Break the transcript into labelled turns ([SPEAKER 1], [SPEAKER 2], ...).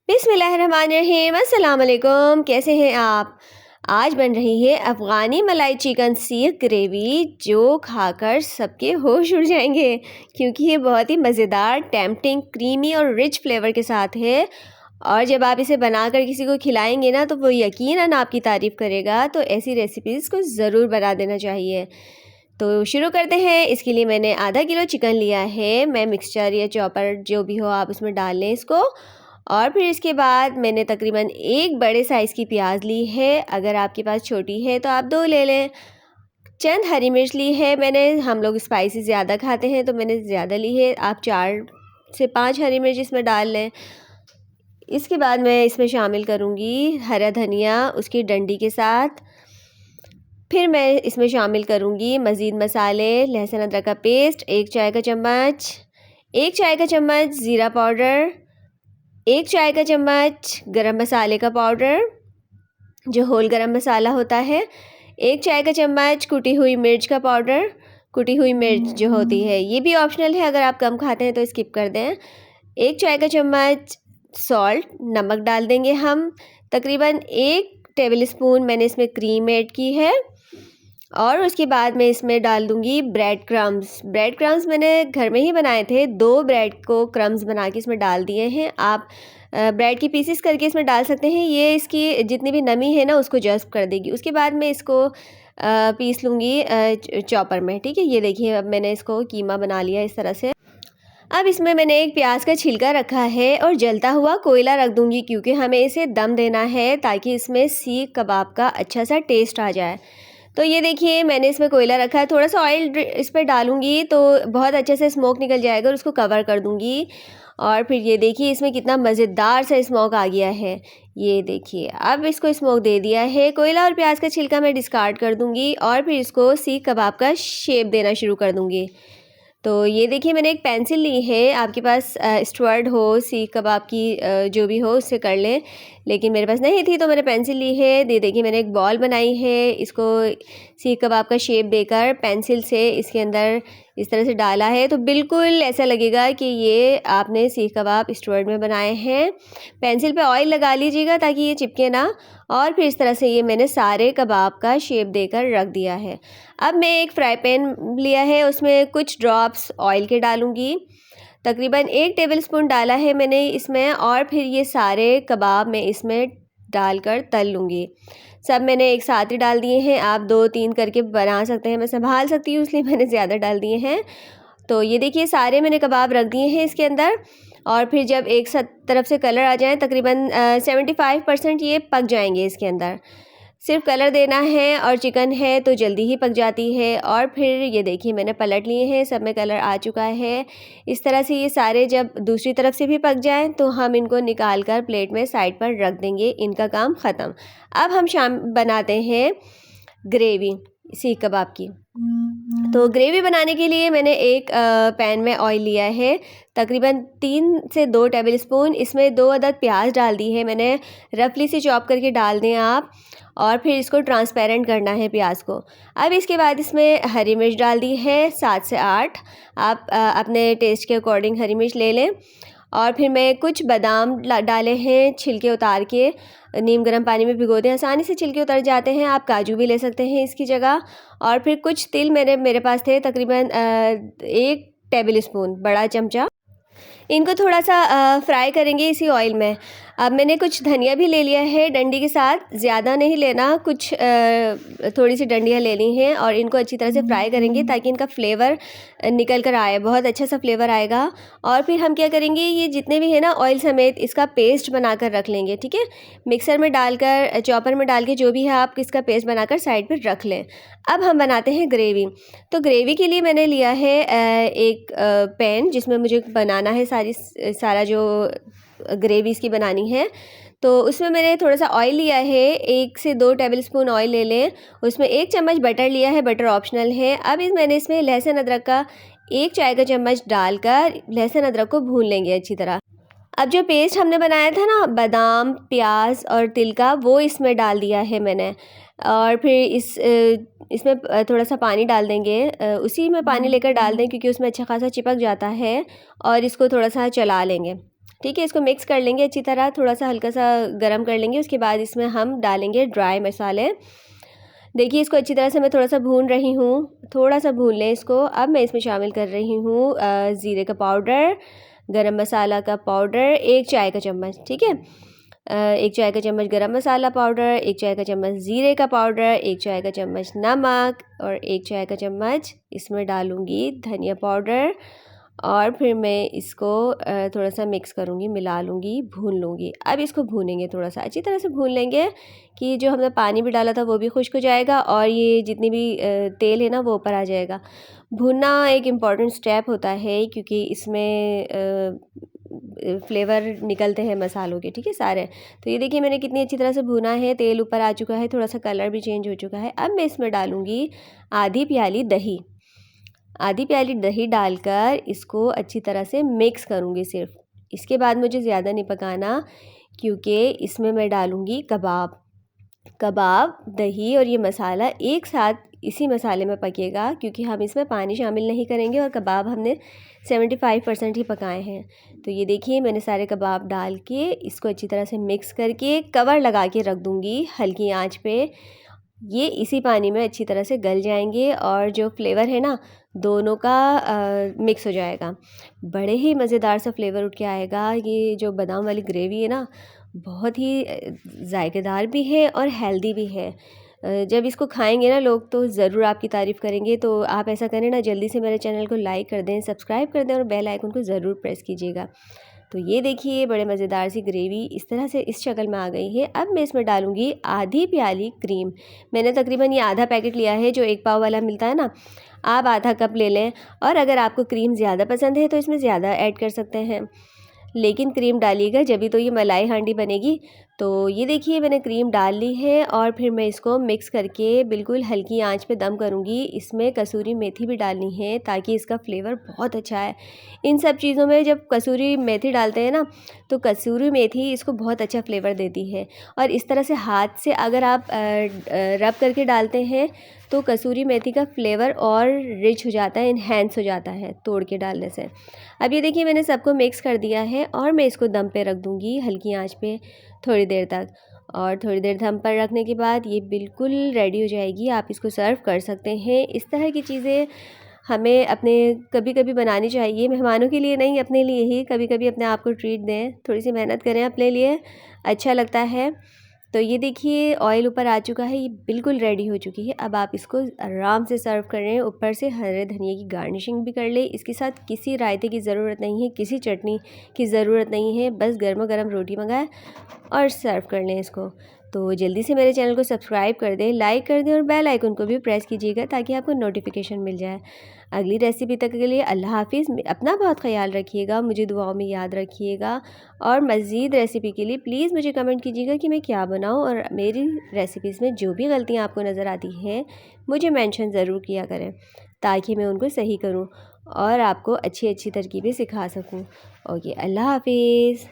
[SPEAKER 1] बिस्मिल्लाहिर्रहमानिर्रहीम। अस्सलाम वालेकुम। कैसे हैं आप? आज बन रही है अफ़गानी मलाई चिकन सीख ग्रेवी, जो खाकर सबके होश उड़ जाएंगे, क्योंकि ये बहुत ही मज़ेदार, टेम्पटिंग, क्रीमी और रिच फ्लेवर के साथ है। और जब आप इसे बनाकर किसी को खिलाएंगे ना, तो वो यकीनन आपकी तारीफ़ करेगा। तो ऐसी रेसिपीज़ को ज़रूर बना देना चाहिए। तो शुरू करते हैं। इसके लिए मैंने आधा किलो चिकन लिया है। मैं मिक्सचर या चॉपर जो भी हो आप उसमें डाल लें इसको। और फिर इसके बाद मैंने तकरीबन एक बड़े साइज़ की प्याज ली है। अगर आपके पास छोटी है तो आप 2 ले लें। चंद हरी मिर्च ली है मैंने। हम लोग स्पाइसी ज़्यादा खाते हैं तो मैंने ज़्यादा ली है। आप 4 से 5 हरी मिर्च इसमें डाल लें। इसके बाद मैं इसमें शामिल करूँगी हरा धनिया उसकी डंडी के साथ। फिर मैं इसमें शामिल करूँगी मज़ीद मसाले, लहसुन अदरक का पेस्ट 1 चाय का चम्मच, 1 चाय का चम्मच ज़ीरा पाउडर, 1 चाय का चम्मच गरम मसाले का पाउडर जो होल गरम मसाला होता है, 1 चाय का चम्मच कुटी हुई मिर्च का पाउडर। कुटी हुई मिर्च जो होती है ये भी ऑप्शनल है, अगर आप कम खाते हैं तो स्किप कर दें। 1 चाय का चम्मच सॉल्ट, नमक डाल देंगे हम। तकरीबन 1 टेबल स्पून मैंने इसमें क्रीम ऐड की है। और उसके बाद मैं इसमें डाल दूँगी ब्रेड क्रम्स। ब्रेड क्रम्स मैंने घर में ही बनाए थे। 2 ब्रेड को क्रम्स बना के इसमें डाल दिए हैं। आप ब्रेड की पीसेस करके इसमें डाल सकते हैं। ये इसकी जितनी भी नमी है ना उसको जज़्ब कर देगी। उसके बाद मैं इसको पीस लूँगी चॉपर में। ठीक है, ये देखिए अब मैंने इसको कीमा बना लिया इस तरह से। अब इसमें मैंने एक प्याज का छिलका रखा है और जलता हुआ कोयला रख दूँगी, क्योंकि हमें इसे दम देना है ताकि इसमें सीख कबाब का अच्छा सा टेस्ट आ जाए। तो ये देखिए मैंने इसमें कोयला रखा है। थोड़ा सा ऑयल इस पर डालूँगी तो बहुत अच्छे से स्मोक निकल जाएगा और उसको कवर कर दूँगी। और फिर ये देखिए इसमें कितना मज़ेदार सा स्मोक आ गया है। ये देखिए अब इसको स्मोक दे दिया है। कोयला और प्याज का छिलका मैं डिस्कार्ड कर दूँगी और फिर इसको सीख कबाब का शेप देना शुरू कर दूँगी। तो ये देखिए मैंने एक पेंसिल ली है। आपके पास स्टुअर्ड हो, सीख कबाब की जो भी हो उससे कर लें, लेकिन मेरे पास नहीं थी तो मैंने पेंसिल ली है। ये देखिए मैंने एक बॉल बनाई है। इसको सीख कबाब का शेप देकर पेंसिल से इसके अंदर इस तरह से डाला है, तो बिल्कुल ऐसा लगेगा कि ये आपने सीख कबाब स्टुअर्ड में बनाए हैं। पेंसिल पे ऑयल लगा लीजिएगा ताकि ये चिपके ना। और फिर इस तरह से ये मैंने सारे कबाब का शेप देकर रख दिया है। अब मैं एक फ्राई पैन लिया है, उसमें कुछ ड्रॉप्स ऑयल के डालूँगी। तकरीबन 1 टेबलस्पून डाला है मैंने इसमें। और फिर ये सारे कबाब मैं इसमें डालकर तल लूँगी। सब मैंने एक साथ ही डाल दिए हैं। आप 2-3 करके बना सकते हैं, मैं संभाल सकती हूँ इसलिए मैंने ज़्यादा डाल दिए हैं। तो ये देखिए सारे मैंने कबाब रख दिए हैं इसके अंदर। और फिर जब एक तरफ से कलर आ जाए, तकरीबन 75% ये पक जाएंगे इसके अंदर। सिर्फ कलर देना है और चिकन है तो जल्दी ही पक जाती है। और फिर ये देखिए मैंने पलट लिए हैं, सब में कलर आ चुका है। इस तरह से ये सारे जब दूसरी तरफ से भी पक जाएं तो हम इनको निकाल कर प्लेट में साइड पर रख देंगे। इनका काम ख़त्म। अब हम शाम बनाते हैं ग्रेवी सीख कबाब की। तो ग्रेवी बनाने के लिए मैंने एक पैन में ऑयल लिया है। तकरीबन 3 से 2 टेबलस्पून इसमें 2 अदद प्याज डाल दी है मैंने। रफली से चॉप करके डाल दें आप। और फिर इसको ट्रांसपेरेंट करना है प्याज को। अब इसके बाद इसमें हरी मिर्च डाल दी है 7 से 8। आप अपने टेस्ट के अकॉर्डिंग हरी मिर्च ले लें। और फिर मैं कुछ बादाम डाले हैं छिलके उतार के, नीम गर्म पानी में भिगो दें, आसानी से छिलके उतर जाते हैं। आप काजू भी ले सकते हैं इसकी जगह। और फिर कुछ तिल मेरे पास थे, तकरीबन 1 टेबलस्पून बड़ा चमचा। इनको थोड़ा सा फ्राई करेंगे इसी ऑयल में। अब मैंने कुछ धनिया भी ले लिया है डंडी के साथ, ज़्यादा नहीं लेना, कुछ थोड़ी सी डंडियाँ लेनी हैं। और इनको अच्छी तरह से फ्राई करेंगे ताकि इनका फ्लेवर निकल कर आए, बहुत अच्छा सा फ्लेवर आएगा। और फिर हम क्या करेंगे, ये जितने भी है ना ऑयल समेत इसका पेस्ट बनाकर रख लेंगे। ठीक है, मिक्सर में डालकर, चॉपर में डाल के, जो भी है आप इसका पेस्ट बनाकर साइड पर रख लें। अब हम बनाते हैं ग्रेवी। तो ग्रेवी के लिए मैंने लिया है एक पैन जिसमें मुझे बनाना है सारा जो ग्रेवी इसकी बनानी है। तो उसमें मैंने थोड़ा सा ऑयल लिया है, 1 से 2 टेबलस्पून ऑयल ले लें। उसमें 1 चम्मच बटर लिया है, बटर ऑप्शनल है। अब मैंने इसमें लहसुन अदरक का 1 चाय का चम्मच डालकर लहसुन अदरक को भून लेंगे अच्छी तरह। अब जो पेस्ट हमने बनाया था ना बादाम, प्याज और तिल का, वो इसमें डाल दिया है मैंने। और फिर इसमें थोड़ा सा पानी डाल देंगे। उसी में पानी लेकर डाल दें क्योंकि उसमें अच्छा खासा चिपक जाता है। और इसको थोड़ा सा चला लेंगे। ठीक है। इसको मिक्स कर लेंगे अच्छी तरह, थोड़ा सा हल्का सा गरम कर लेंगे। उसके बाद इसमें हम डालेंगे ड्राई मसाले। देखिए इसको अच्छी तरह से मैं थोड़ा सा भून रही हूँ, थोड़ा सा भून लें इसको। अब मैं इसमें शामिल कर रही हूँ ज़ीरे का पाउडर, गरम मसाला का पाउडर 1 चाय का चम्मच, ठीक है। 1 चाय का चम्मच गरम मसाला पाउडर, 1 चाय का चम्मच ज़ीरे का पाउडर, 1 चाय का चम्मच नमक और 1 चाय का चम्मच इसमें डालूँगी धनिया पाउडर। और फिर मैं इसको थोड़ा सा मिक्स करूँगी, मिला लूँगी, भून लूँगी। अब इसको भूनेंगे, थोड़ा सा अच्छी तरह से भून लेंगे कि जो हमने पानी भी डाला था वो भी खुश्क हो जाएगा और ये जितनी भी तेल है ना वो ऊपर आ जाएगा। भूनना एक इम्पॉर्टेंट स्टेप होता है क्योंकि इसमें फ्लेवर निकलते हैं मसालों के, ठीक है सारे। तो ये देखिए मैंने कितनी अच्छी तरह से भुना है, तेल ऊपर आ चुका है, थोड़ा सा कलर भी चेंज हो चुका है। अब मैं इसमें डालूँगी आधी प्याली दही। आधी प्याली दही डालकर इसको अच्छी तरह से मिक्स करूँगी सिर्फ। इसके बाद मुझे ज़्यादा नहीं पकाना क्योंकि इसमें मैं डालूँगी कबाब। कबाब, दही और ये मसाला एक साथ इसी मसाले में पकेगा क्योंकि हम इसमें पानी शामिल नहीं करेंगे और कबाब हमने 75% ही पकाए हैं। तो ये देखिए मैंने सारे कबाब डाल के इसको अच्छी तरह से मिक्स करके कवर लगा के रख दूँगी हल्की आंच पे। ये इसी पानी में अच्छी तरह से गल जाएंगे और जो फ्लेवर है ना दोनों का मिक्स हो जाएगा। बड़े ही मज़ेदार सा फ्लेवर उठ के आएगा। ये जो बादाम वाली ग्रेवी है ना बहुत ही जायकेदार भी है और हेल्दी भी है। जब इसको खाएंगे ना लोग तो ज़रूर आपकी तारीफ़ करेंगे। तो आप ऐसा करें ना, जल्दी से मेरे चैनल को लाइक कर दें, सब्सक्राइब कर दें और बेल आइकन को ज़रूर प्रेस कीजिएगा। तो ये देखिए बड़े मज़ेदार सी ग्रेवी इस तरह से इस शक्ल में आ गई है। अब मैं इसमें डालूँगी आधी प्याली क्रीम। मैंने तकरीबन ये आधा पैकेट लिया है जो 1 पाव वाला मिलता है ना, आप आधा कप ले लें। और अगर आपको क्रीम ज़्यादा पसंद है तो इसमें ज़्यादा ऐड कर सकते हैं, लेकिन क्रीम डालिएगा जभी तो ये मलाई हांडी बनेगी। तो ये देखिए मैंने क्रीम डाल ली है और फिर मैं इसको मिक्स करके बिल्कुल हल्की आंच पे दम करूँगी। इसमें कसूरी मेथी भी डालनी है ताकि इसका फ्लेवर बहुत अच्छा है। इन सब चीज़ों में जब कसूरी मेथी डालते हैं ना तो कसूरी मेथी इसको बहुत अच्छा फ्लेवर देती है। और इस तरह से हाथ से अगर आप रब करके डालते हैं तो कसूरी मेथी का फ्लेवर और रिच हो जाता है, इन्हेंस हो जाता है तोड़ के डालने से। अब ये देखिए मैंने सबको मिक्स कर दिया है और मैं इसको दम पे रख दूँगी हल्की आंच पे थोड़ी देर तक। और थोड़ी देर दम पर रखने के बाद ये बिल्कुल रेडी हो जाएगी, आप इसको सर्व कर सकते हैं। इस तरह की चीज़ें हमें अपने कभी कभी बनानी चाहिए, मेहमानों के लिए नहीं अपने लिए ही कभी कभी अपने आप को ट्रीट दें, थोड़ी सी मेहनत करें अपने लिए, अच्छा लगता है। तो ये देखिए ऑयल ऊपर आ चुका है, ये बिल्कुल रेडी हो चुकी है। अब आप इसको आराम से सर्व करें, ऊपर से हरे धनिया की गार्निशिंग भी कर लें। इसके साथ किसी रायते की ज़रूरत नहीं है, किसी चटनी की ज़रूरत नहीं है, बस गर्मा गर्म रोटी मंगाएं और सर्व कर लें इसको। तो जल्दी से मेरे चैनल को सब्सक्राइब कर दें, लाइक कर दें और बेल आइकन को भी प्रेस कीजिएगा ताकि आपको नोटिफिकेशन मिल जाए। अगली रेसिपी तक के लिए अल्लाह हाफिज़। अपना बहुत ख्याल रखिएगा, मुझे दुआओं में याद रखिएगा और मज़ीद रेसिपी के लिए प्लीज़ मुझे कमेंट कीजिएगा कि मैं क्या बनाऊं। और मेरी रेसिपीज़ में जो भी गलतियां आपको नज़र आती हैं मुझे मेंशन ज़रूर किया करें ताकि मैं उनको सही करूं और आपको अच्छी अच्छी तरकीबें सिखा सकूं। ओके, अल्लाह हाफिज़।